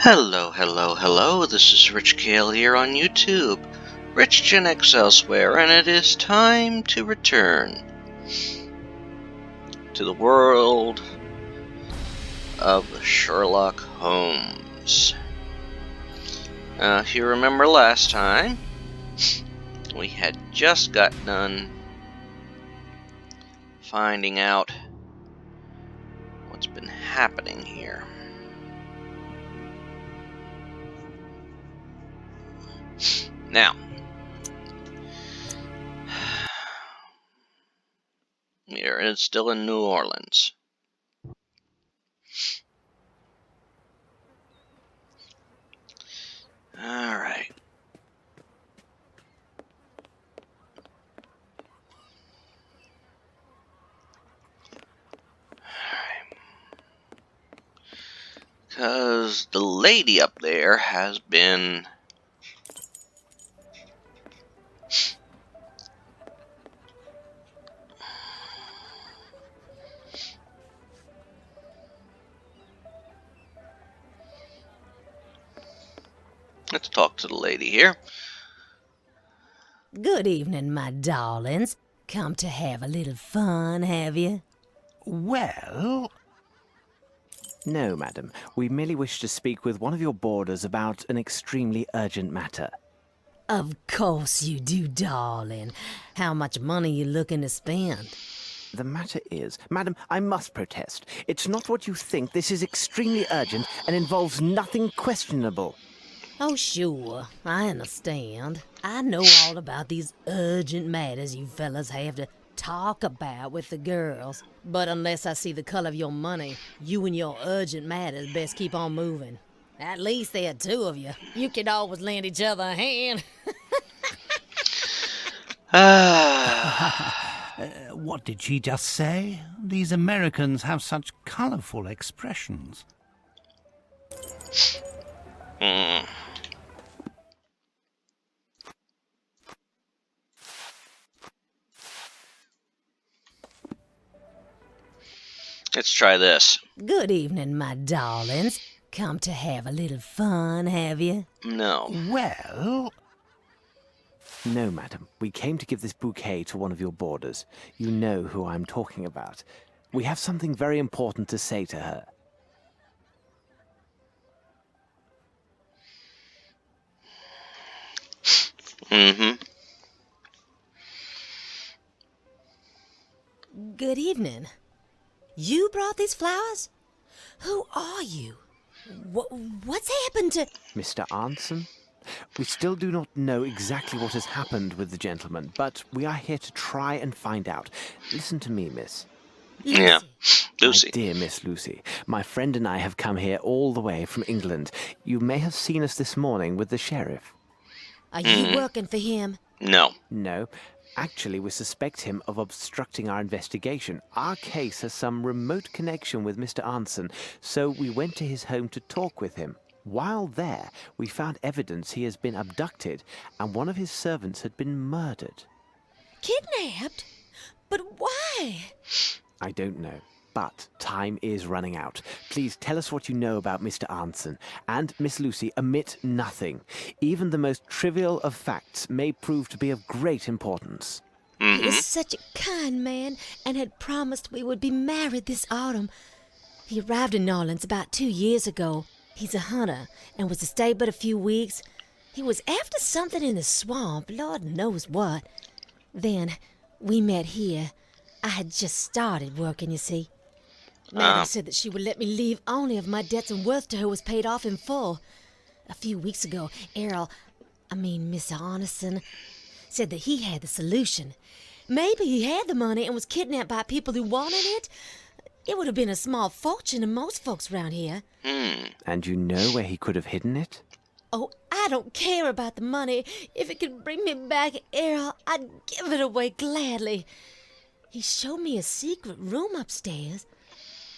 Hello, hello, hello. This is Rich Kale here on YouTube, Rich Gen X elsewhere, and it is time to return to the world of Sherlock Holmes. If you remember last time, we had just got done finding out what's been happening here. Now, we're still in New Orleans. Alright. Because the lady up there has been Let's talk to the lady here. Good evening, my darlings. Come to have a little fun, have you? Well... No, madam. We merely wish to speak with one of your boarders about an extremely urgent matter. Of course you do, darling. How much money you looking to spend? The matter is... Madam, I must protest. It's not what you think. This is extremely urgent and involves nothing questionable. Oh, sure. I understand. I know all about these urgent matters you fellas have to talk about with the girls. But unless I see the color of your money, you and your urgent matters best keep on moving. At least there are two of you. You can always lend each other a hand. What did she just say? These Americans have such colorful expressions. Let's try this. Good evening, my darlings. Come to have a little fun, have you? No. Well... No, madam. We came to give this bouquet to one of your boarders. You know who I'm talking about. We have something very important to say to her. Good evening. You brought these flowers? Who are you? What's happened to... Mr. Arnson? We still do not know exactly what has happened with the gentleman, but we are here to try and find out. Listen to me, miss. Yeah. Lucy. My dear Miss Lucy, my friend and I have come here all the way from England. You may have seen us this morning with the sheriff. Are you working for him? No. No. Actually, we suspect him of obstructing our investigation. Our case has some remote connection with Mr. Arnson, so we went to his home to talk with him. While there, we found evidence he has been abducted, and one of his servants had been murdered. Kidnapped? But why? I don't know, but time is running out. Please tell us what you know about Mr. Arnson. And, Miss Lucy, omit nothing. Even the most trivial of facts may prove to be of great importance. He is such a kind man and had promised we would be married this autumn. He arrived in New Orleans about 2 years ago. He's a hunter and was to stay but a few weeks. He was after something in the swamp, Lord knows what. Then we met here. I had just started working, you see. Madam said that she would let me leave only if my debts and worth to her was paid off in full. A few weeks ago, Mr. Arneson, said that he had the solution. Maybe he had the money and was kidnapped by people who wanted it. It would have been a small fortune to most folks around here. And you know where he could have hidden it? Oh, I don't care about the money. If it could bring me back Errol, I'd give it away gladly. He showed me a secret room upstairs.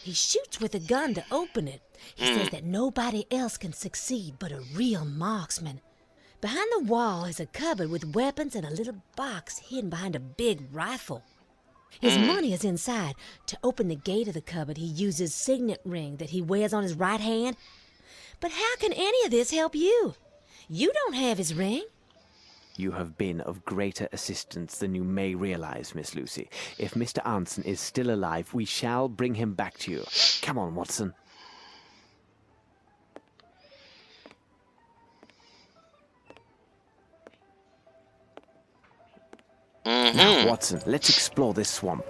He shoots with a gun to open it. He says that nobody else can succeed but a real marksman. Behind the wall is a cupboard with weapons and a little box hidden behind a big rifle. His money is inside. To open the gate of the cupboard, he uses a signet ring that he wears on his right hand. But how can any of this help you? You don't have his ring. You have been of greater assistance than you may realize, Miss Lucy. If Mr. Anson is still alive, we shall bring him back to you. Come on, Watson. Now, Watson, let's explore this swamp.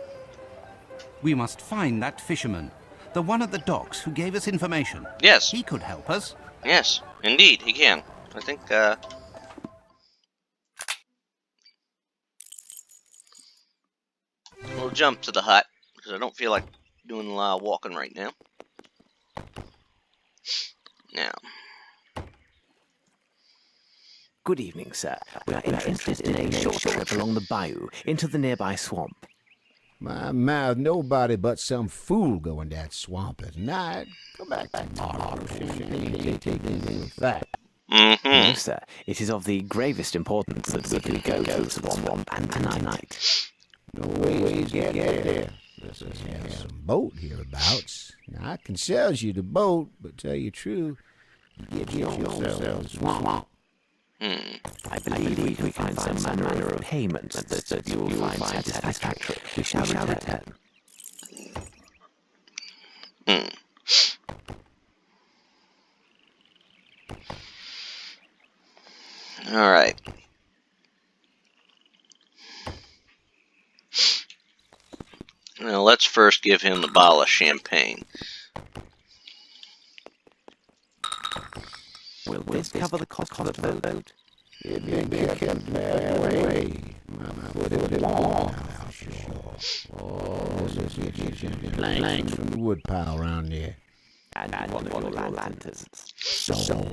We must find that fisherman, the one at the docks who gave us information. Yes. He could help us. Yes, indeed, he can. I think, we'll jump to the hut, because I don't feel like doing a lot of walking right now. Now. Good evening, sir. We are interested in a short trip along the bayou into the nearby swamp. My mouth, nobody but some fool go in that swamp at night. Go back tomorrow. Fact. No, sir. It is of the gravest importance that we go to the swamp and tonight. No ways to get there. There's some boat hereabouts. Now, I can sell you the boat, but tell you the truth, you get yourself the swamp. I believe we can find some manner of payment that you will find satisfactory. We shall return. All right. Now, let's first give him the bottle of champagne. Will this cover the cost of the boat? It been kept that way. My foot is long now, sure. Oh, this is planks from the wood pile around there. And one of your lanterns. So,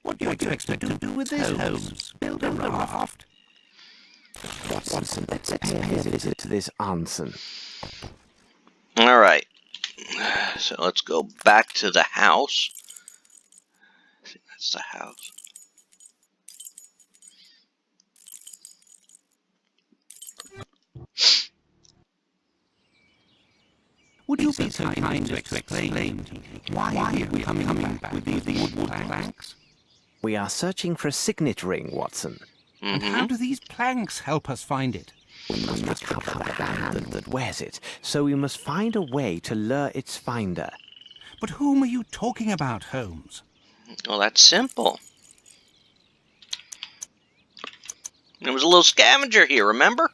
What do you expect to do with this, Holmes? Build a raft? Watson, let's pay a visit to this Anson. All right. So let's go back to the house. I think that's the house. Would you be so kind to explain why we're coming back with these wood planks? We are searching for a signet ring, Watson. And how do these planks help us find it? We must recover the hand that wears it, so we must find a way to lure its finder. But whom are you talking about, Holmes? Well, that's simple. There was a little scavenger here, remember?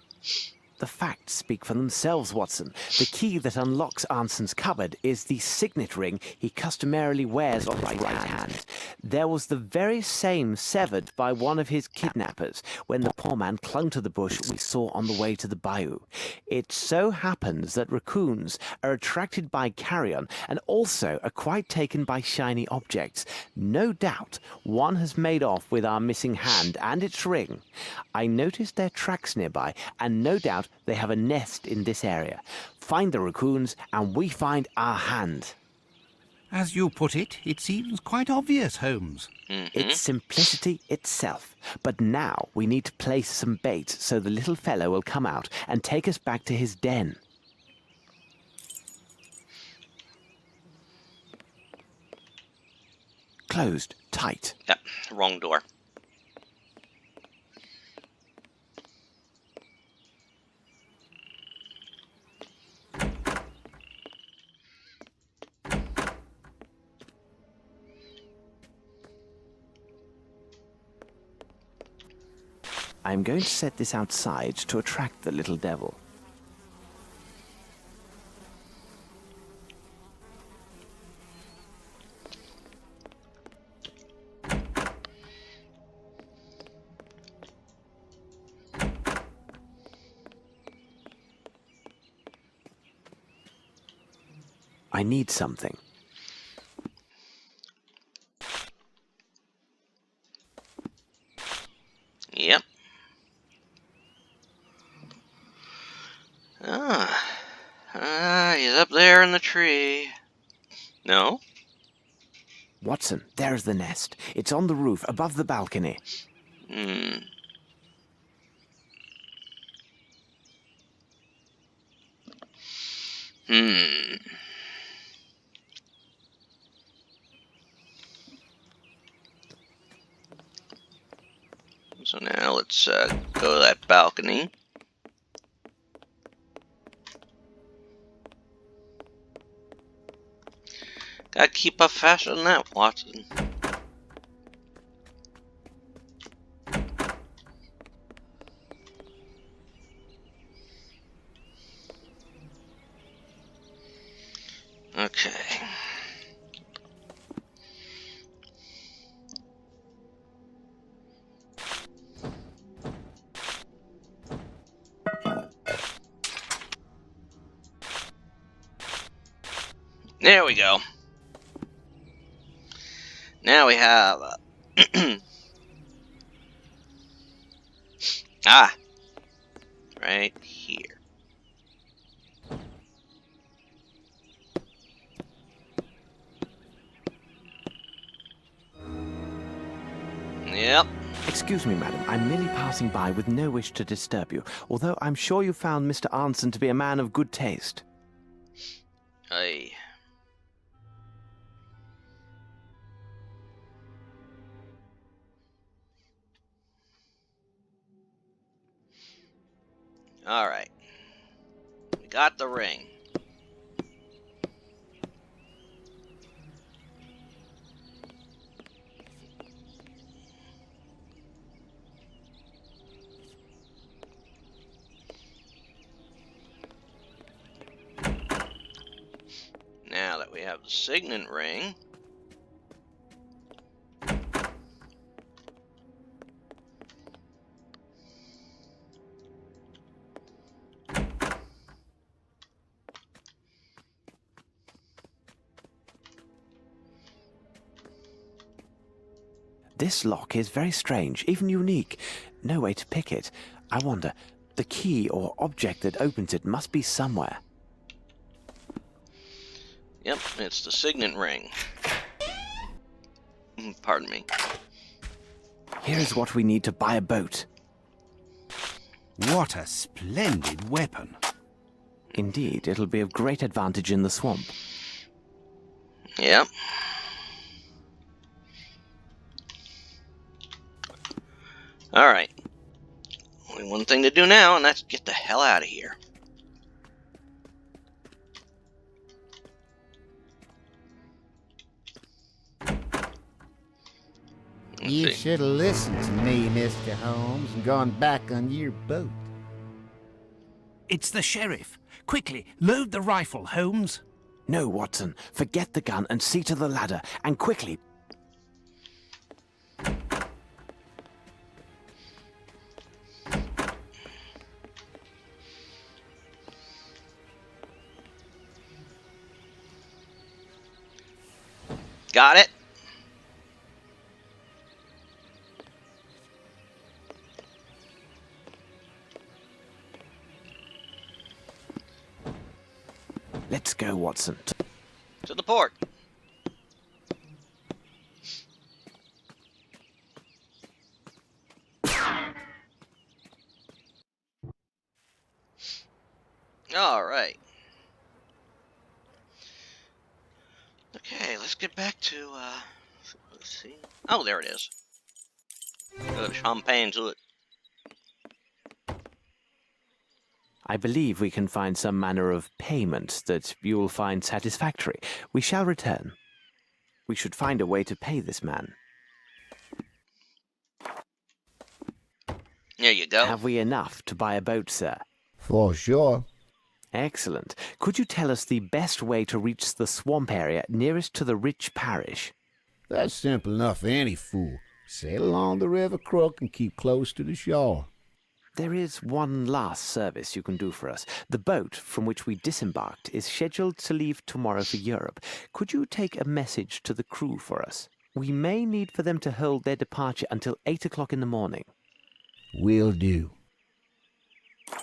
The facts speak for themselves, Watson. The key that unlocks Anson's cupboard is the signet ring he customarily wears on his right hand. There was the very same severed by one of his kidnappers when the poor man clung to the bush we saw on the way to the bayou. It so happens that raccoons are attracted by carrion and also are quite taken by shiny objects. No doubt one has made off with our missing hand and its ring. I noticed their tracks nearby, and no doubt they have a nest in this area. Find the raccoons, and we find our hand. As you put it, it seems quite obvious, Holmes. It's simplicity itself. But now we need to place some bait so the little fellow will come out and take us back to his den. Closed tight. Yep, wrong door. I'm going to set this outside to attract the little devil. I need something. Yep. He's up there in the tree. No? Watson, there's the nest. It's on the roof above the balcony. So now let's go to that balcony. Gotta keep up faster than that, Watson. Okay. There we go. Now we have ah, right here. Yep. Excuse me, madam. I'm merely passing by with no wish to disturb you, although I'm sure you found Mr. Arnson to be a man of good taste. Aye. Alright. We got the ring. Now that we have the signet ring, This lock is very strange, even unique. No way to pick it. I wonder, the key or object that opens it must be somewhere. yep, it's the signet ring. Pardon me. Here is what we need to buy a boat. What a splendid weapon. Indeed, it'll be of great advantage in the swamp. Yep. Alright. Only one thing to do now, and that's get the hell out of here. You see. should have listened to me, Mr. Holmes, and gone back on your boat. It's the sheriff. Quickly, load the rifle, Holmes. No, Watson, forget the gun and see to the ladder, and quickly. Got it? Let's go, Watson. To the port. Alright. Okay, let's get back to, let's see. Oh, there it is. Good champagne to it. I believe we can find some manner of payment that you will find satisfactory. We shall return. We should find a way to pay this man. There you go. Have we enough to buy a boat, sir? For sure. Excellent. Could you tell us the best way to reach the swamp area nearest to the rich parish? That's simple enough for any fool. Sail along the river crook and keep close to the shore. There is one last service you can do for us. The boat from which we disembarked is scheduled to leave tomorrow for Europe. Could you take a message to the crew for us? We may need for them to hold their departure until 8 o'clock in the morning. Will do.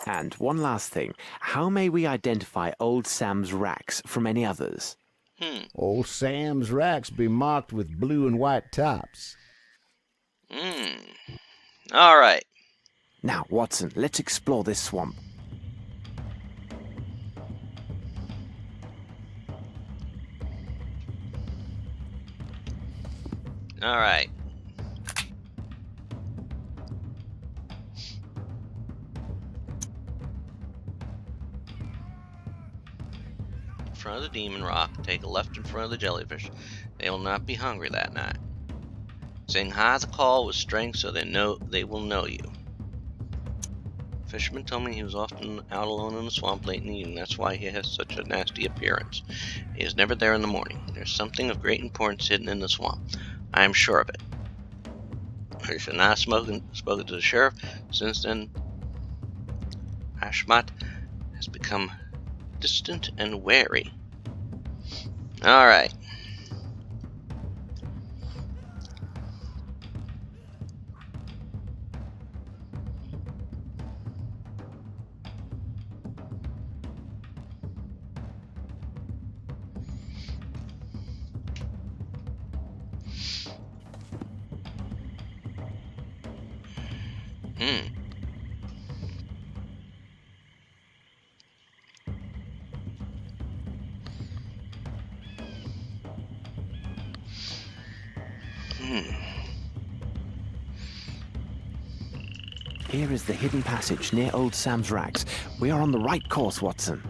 And one last thing. How may we identify Old Sam's racks from any others? Old Sam's racks be marked with blue and white tops. Alright. Now, Watson, let's explore this swamp. Alright. front of the demon rock, take a left in front of the jellyfish. They will not be hungry that night. Sing high as a call with strength so they will know you. Fisherman told me he was often out alone in the swamp late in the evening. That's why he has such a nasty appearance. He is never there in the morning. There's something of great importance hidden in the swamp. I am sure of it. I should not have spoken to the sheriff. Since then, Ashmat has become distant and wary. Alright. Here is the hidden passage near old Sam's rags. We are on the right course, Watson.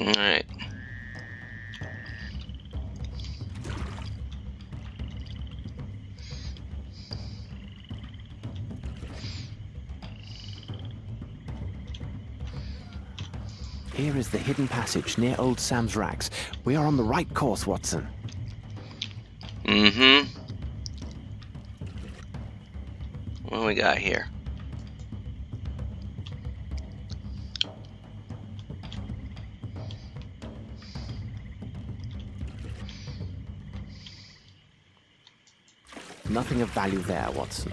Alright. Here is the hidden passage near old Sam's rags. We are on the right course, Watson. What do we got here? Nothing of value there, Watson.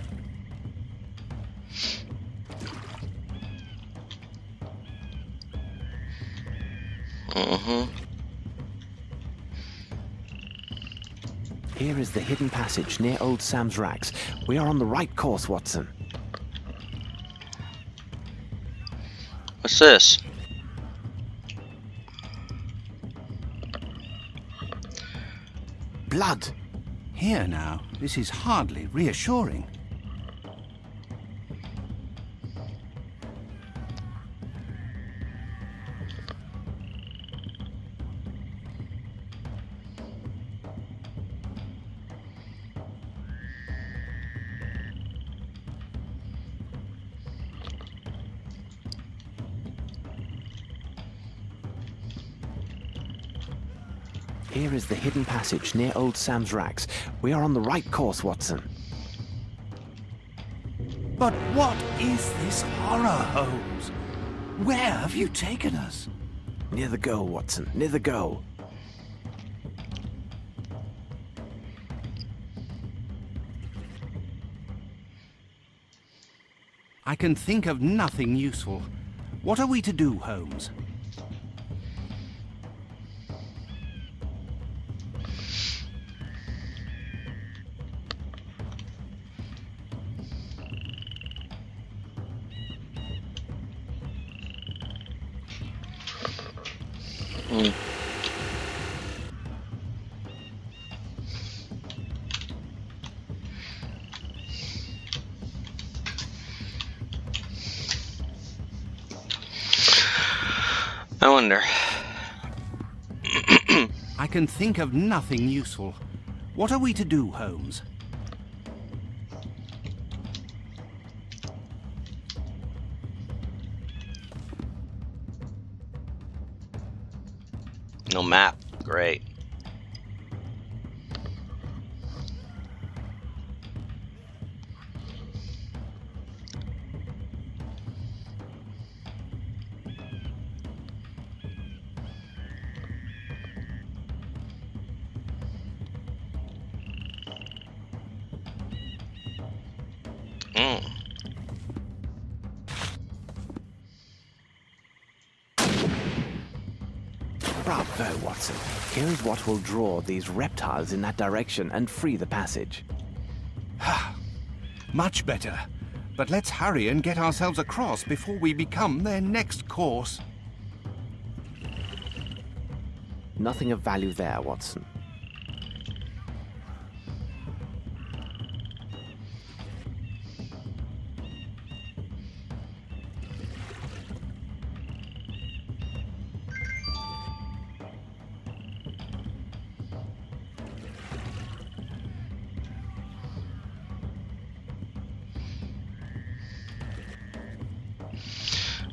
Here is the hidden passage near old Sam's rags. We are on the right course, Watson. What's this? Blood! Here now, this is hardly reassuring. Here is the hidden passage near old Sam's rags. We are on the right course, Watson. But what is this horror, Holmes? Where have you taken us? Near the goal, Watson. Near the goal. I can think of nothing useful. What are we to do, Holmes? I wonder. I can think of nothing useful. What are we to do, Holmes? No map. Great. Rob, bravo, Watson. Here is what will draw these reptiles in that direction and free the passage. Much better. But let's hurry and get ourselves across before we become their next course. Nothing of value there, Watson.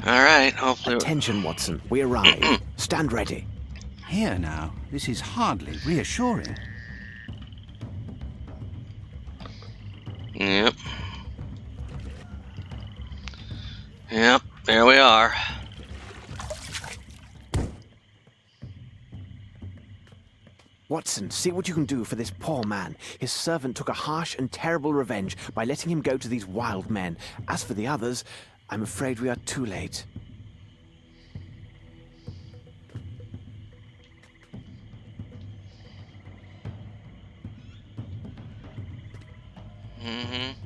All right, hopefully... Attention, Watson. We arrive. Stand ready. Here now, this is hardly reassuring. Yep. Yep, there we are. Watson, see what you can do for this poor man. His servant took a harsh and terrible revenge by letting him go to these wild men. As for the others, I'm afraid we are too late.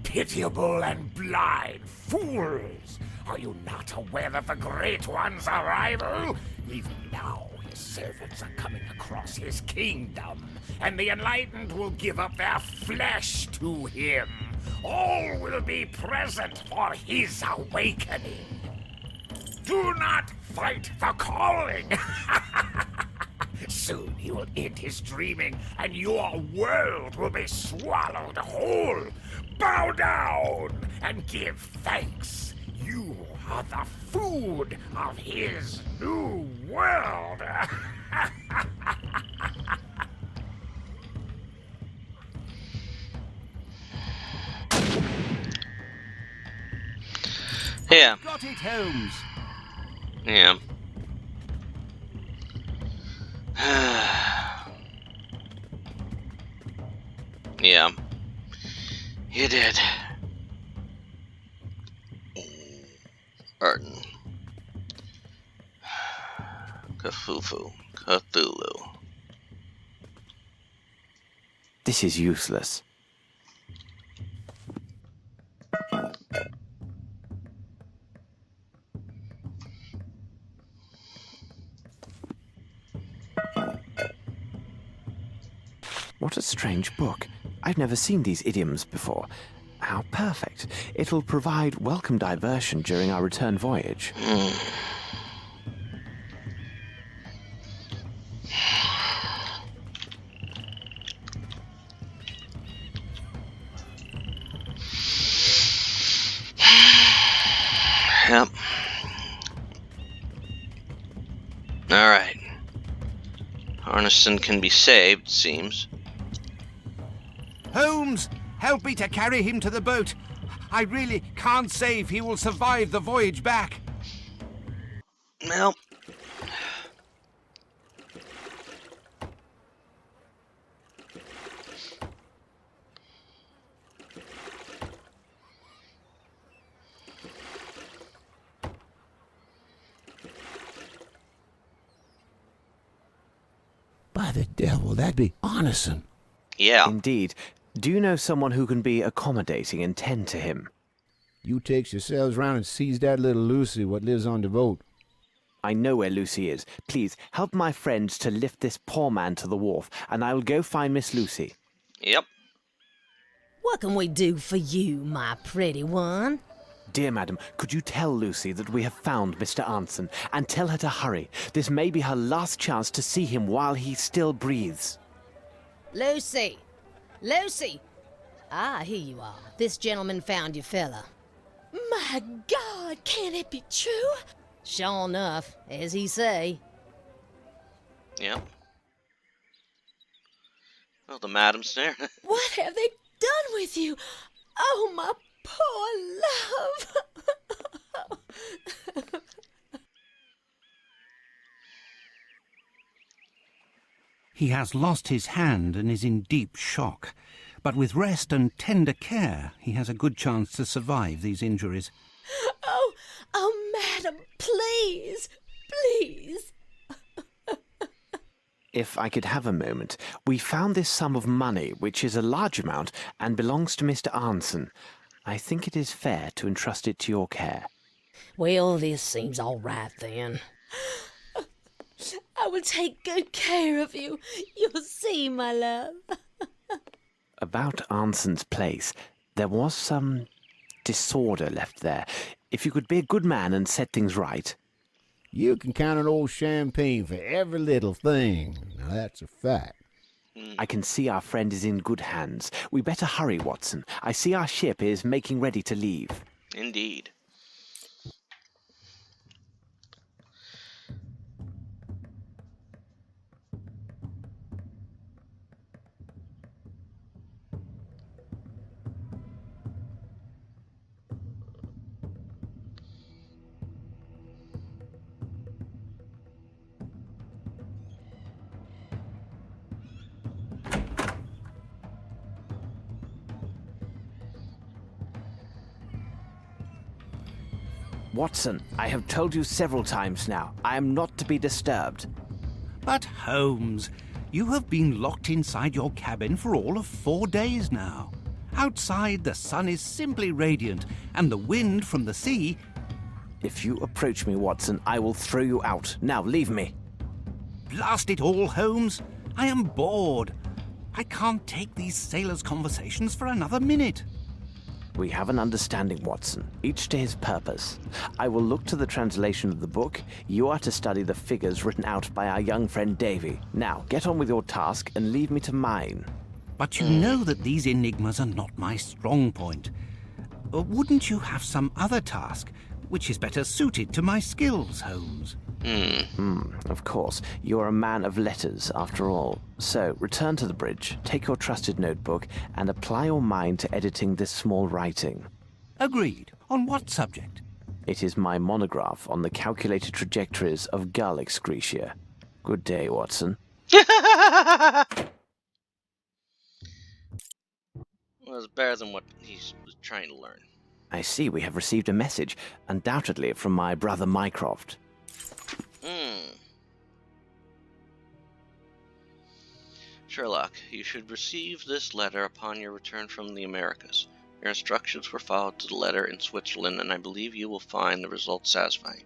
Pitiable and blind fools! Are you not aware of the Great One's arrival? Even now, his servants are coming across his kingdom, and the enlightened will give up their flesh to him. All will be present for his awakening. Do not fight the calling! Soon he will end his dreaming, and your world will be swallowed whole. Bow down and give thanks. You are the food of his new world. Yeah. Got it, Holmes. Yeah. Yeah. You did. Arden. Cthulhu. This is useless. What a strange book. I've never seen these idioms before. How perfect. It'll provide welcome diversion during our return voyage. Yep. Alright. Arneson can be saved, it seems. Holmes, help me to carry him to the boat. I really can't say if he will survive the voyage back. Well. By the devil, that'd be Arneson. Yeah. Indeed. Do you know someone who can be accommodating and tend to him? You takes yourselves round and seize that little Lucy what lives on the boat. I know where Lucy is. Please, help my friends to lift this poor man to the wharf, and I will go find Miss Lucy. Yep. What can we do for you, my pretty one? Dear madam, could you tell Lucy that we have found Mr. Arneson, and tell her to hurry? This may be her last chance to see him while he still breathes. Lucy! Lucy! Ah, here you are. This gentleman found you, fella. My God, can it be true? Sure enough, as he say. Yep. Well, the madam's there. What have they done with you? Oh, my poor love. He has lost his hand and is in deep shock. But with rest and tender care, he has a good chance to survive these injuries. Oh, madam, please, please. If I could have a moment, we found this sum of money, which is a large amount and belongs to Mr. Arnson. I think it is fair to entrust it to your care. Well, this seems all right then. I will take good care of you. You'll see, my love. About Arnson's place, there was some disorder left there. If you could be a good man and set things right. You can count on old Champagne for every little thing. Now, that's a fact. I can see our friend is in good hands. We better hurry, Watson. I see our ship is making ready to leave. Indeed. Watson, I have told you several times now, I am not to be disturbed. But Holmes, you have been locked inside your cabin for all of 4 days now. Outside, the sun is simply radiant, and the wind from the sea... If you approach me, Watson, I will throw you out. Now, leave me. Blast it all, Holmes! I am bored. I can't take these sailors' conversations for another minute. We have an understanding, Watson, each to his purpose. I will look to the translation of the book. You are to study the figures written out by our young friend Davy. Now, get on with your task and leave me to mine. But you know that these enigmas are not my strong point. Wouldn't you have some other task which is better suited to my skills, Holmes? Of course. You are a man of letters, after all. So, return to the bridge, take your trusted notebook, and apply your mind to editing this small writing. Agreed. On what subject? It is my monograph on the calculated trajectories of gull excretia. Good day, Watson. Well, it's better than what he was trying to learn. I see we have received a message, undoubtedly from my brother Mycroft. Sherlock, you should receive this letter upon your return from the Americas. Your instructions were followed to the letter in Switzerland, and I believe you will find the results satisfying.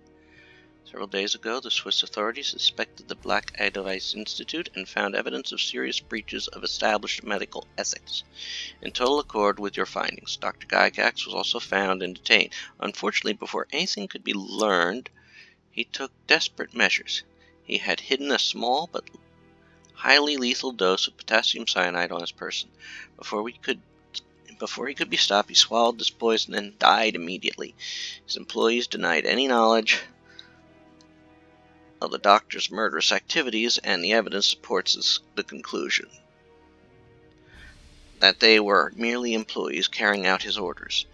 Several days ago, the Swiss authorities suspected the Black Edelweiss Institute and found evidence of serious breaches of established medical ethics. In total accord with your findings, Dr. Gygax was also found and detained. Unfortunately, before anything could be learned, he took desperate measures. He had hidden a small but highly lethal dose of potassium cyanide on his person. Before he could be stopped, he swallowed this poison and died immediately. His employees denied any knowledge of the doctor's murderous activities, and the evidence supports the conclusion that they were merely employees carrying out his orders.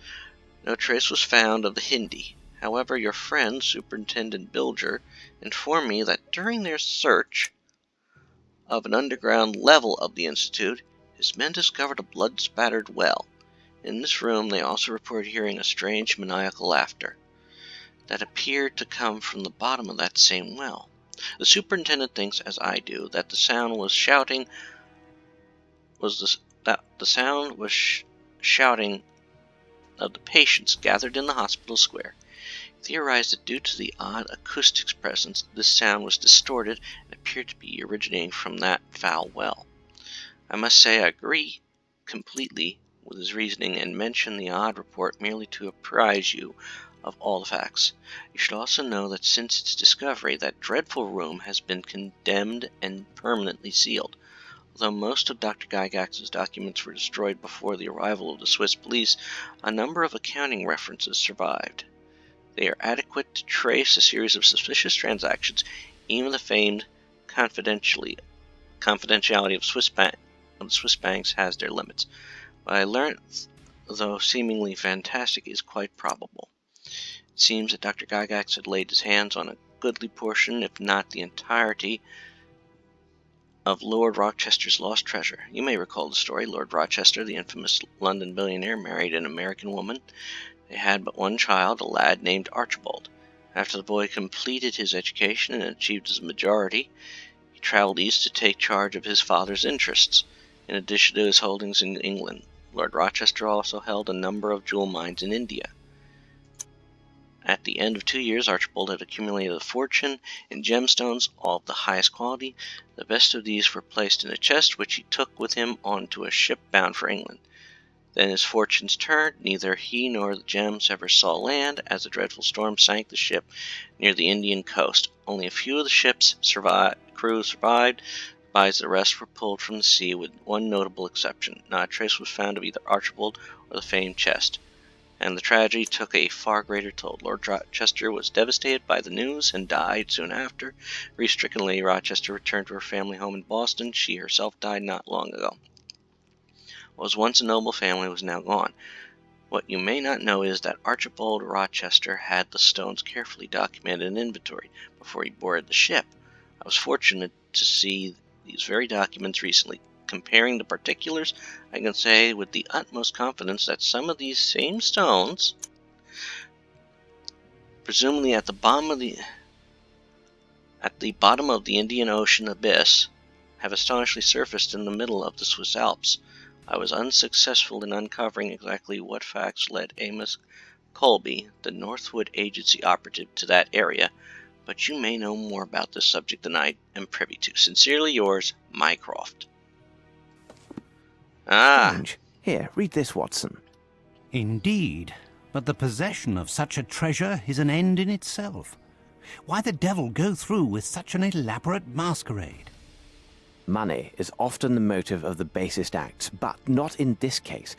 No trace was found of the Hindi. However, your friend, Superintendent Bilger, informed me that during their search of an underground level of the Institute, his men discovered a blood-spattered well. In this room, they also reported hearing a strange maniacal laughter that appeared to come from the bottom of that same well. The superintendent thinks, as I do, that the sound was shouting of the patients gathered in the hospital square. He theorized that due to the odd acoustics present, this sound was distorted and appeared to be originating from that foul well. I must say I agree completely with his reasoning and mention the odd report merely to apprise you of all the facts. You should also know that since its discovery, that dreadful room has been condemned and permanently sealed. Although most of Dr. Gygax's documents were destroyed before the arrival of the Swiss police, a number of accounting references survived. They are adequate to trace a series of suspicious transactions. Even the famed confidentiality of Swiss banks has their limits. What I learned, though seemingly fantastic, is quite probable. It seems that Dr. Gygax had laid his hands on a goodly portion, if not the entirety, of Lord Rochester's lost treasure. You may recall the story. Lord Rochester, the infamous London billionaire, married an American woman. They had but one child, a lad named Archibald. After the boy completed his education and achieved his majority, He traveled east to take charge of his father's interests, in addition to his holdings in England. Lord Rochester also held a number of jewel mines in India. At the end of 2 years, Archibald had accumulated a fortune in gemstones, all of the highest quality. The best of these were placed in a chest, which he took with him onto a ship bound for England. Then his fortunes turned. Neither he nor the gems ever saw land, as a dreadful storm sank the ship near the Indian coast. Only a few of the ship's crew survived. The rest were pulled from the sea, with one notable exception. Not a trace was found of either Archibald or the famed chest, and the tragedy took a far greater toll. Lord Rochester was devastated by the news and died soon after. Grief-stricken Lady Rochester returned to her family home in Boston. She herself died not long ago. What was once a noble family was now gone. What you may not know is that Archibald Rochester had the stones carefully documented and inventoried before he boarded the ship. I was fortunate to see these very documents recently. Comparing the particulars, I can say with the utmost confidence that some of these same stones, presumably at the bottom of the Indian Ocean abyss, have astonishingly surfaced in the middle of the Swiss Alps. I was unsuccessful in uncovering exactly what facts led Amos Colby, the Northwood Agency operative, to that area, but you may know more about this subject than I am privy to. Sincerely yours, Mycroft. Strange. Here, read this, Watson. Indeed, but the possession of such a treasure is an end in itself. Why the devil go through with such an elaborate masquerade? Money is often the motive of the basest acts, but not in this case.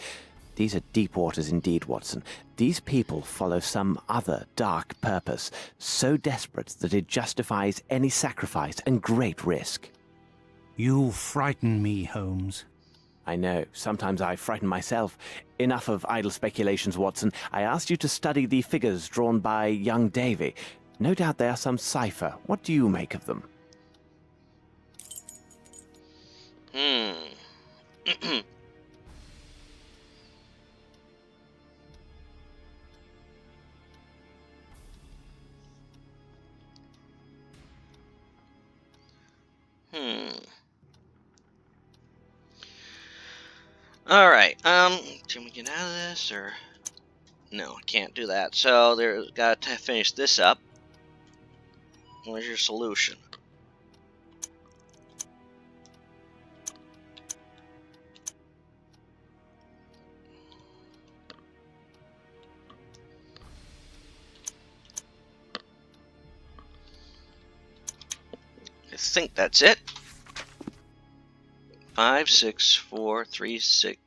These are deep waters indeed, Watson. These people follow some other dark purpose, so desperate that it justifies any sacrifice and great risk. You frighten me, Holmes. I know. Sometimes I frighten myself. Enough of idle speculations, Watson. I asked you to study the figures drawn by young Davy. No doubt they are some cipher. What do you make of them? Alright, can we get out of this, or... No, I can't do that. So, there's got to finish this up. Where's your solution? I think that's it. 5, 6, 4, 3, 6,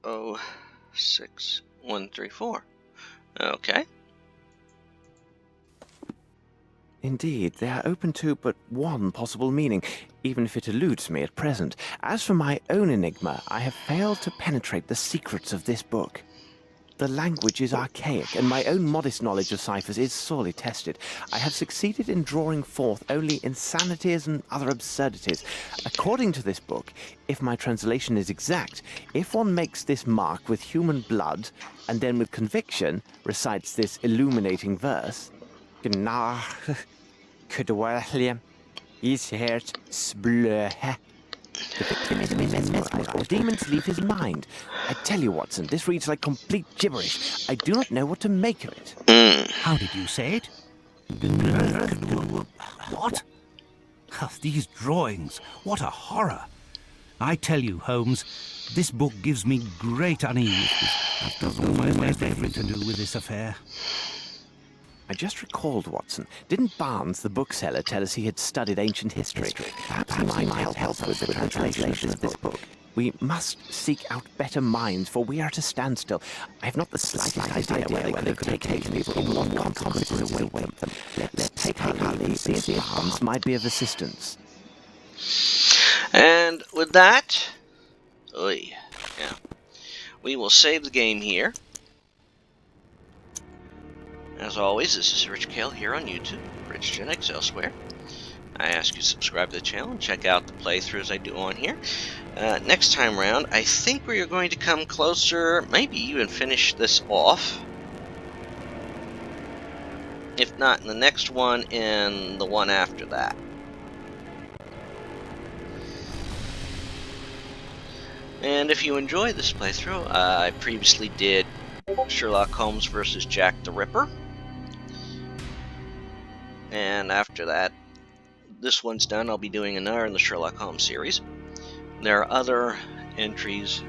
0, 6, 1, 3, 4. Okay. Indeed, they are open to but one possible meaning, even if it eludes me at present. As for my own enigma, I have failed to penetrate the secrets of this book. The language is archaic, and my own modest knowledge of ciphers is sorely tested. I have succeeded in drawing forth only insanities and other absurdities. According to this book, if my translation is exact, if one makes this mark with human blood, and then with conviction recites this illuminating verse... The demons leave his mind. I tell you, Watson, this reads like complete gibberish. I do not know what to make of it. How did you say it? What? These drawings, what a horror. I tell you, Holmes, this book gives me great unease. It does almost everything to do with this affair. I just recalled, Watson. Didn't Barnes, the bookseller, tell us he had studied ancient history? Perhaps he might help us with the translation of this book. We must seek out better minds, for we are at a standstill. I have not the slightest idea where they could take people and what consequences await them. Let's take our leave, see if Barnes might be of assistance. And with that, we will save the game here. As always, this is Rich Kale here on YouTube, Rich Gen X elsewhere. I ask you to subscribe to the channel and check out the playthroughs I do on here. Next time around, I think we are going to come closer, maybe even finish this off. If not in the next one, in the one after that. And if you enjoy this playthrough, I previously did Sherlock Holmes versus Jack the Ripper. And after that, this one's done, I'll be doing another in the Sherlock Holmes series. There are other entries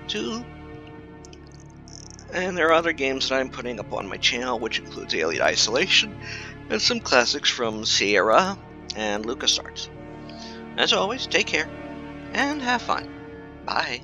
too, and there are other games that I'm putting up on my channel, which includes Alien Isolation and some classics from Sierra and LucasArts. As always, take care and have fun. Bye.